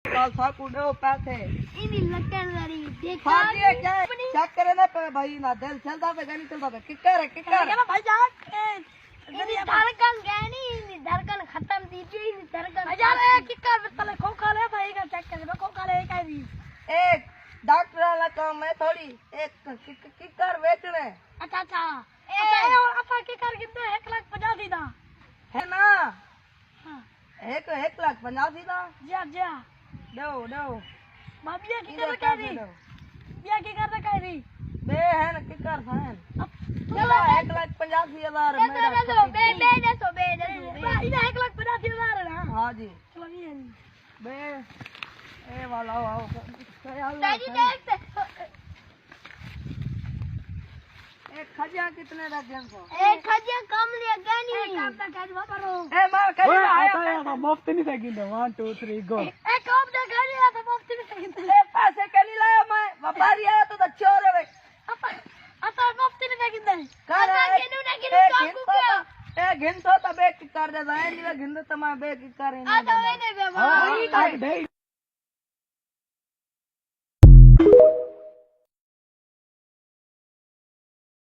काल साकू दो पैसे इनी लटन वाली देखा फाटिए क्या चेक करे ना पे भाई ना दिल चलता पे नहीं चलता पे किकर क्या भाई जान इनी धड़कन गहनी इनी धड़कन खत्म दीजिए इनी धड़कन यार एक किकर तले खोखा ले भाई का चेक करे खोखा ले का दी एक डॉक्टर वाला काम है थोड़ी एक किकर बेचने अच्छा ए अपन किकर कितने 1,50,000 दा है ना हां 1,50,000 दा जा दो बाबिया की कर कह रही बिया की कर कह रही बे है ना किकर फैन चलो 1,85,000 मेरा बे इधर 1,50,000 है ना हां जी चलो ये बे ए वाला आओ दादी देख एक खजिया कितने का गेंसो एक खजिया कम लिया गनी काम तक कर बाबा रो ए मार खजिया आया तो मुफ्त नहीं सकिंदे 1 2 3 गो एक काम तक कर लिया तो मुफ्त में सही ए पैसे के नहीं लाया मैं व्यापारी आया तो चोर है आता मुफ्त में सही दे कर गिनू ना गिनू काकू क्या ए घिन तो बेक कर दे जाए नहीं घिन तो मैं बेक कर आता मैंने बे हां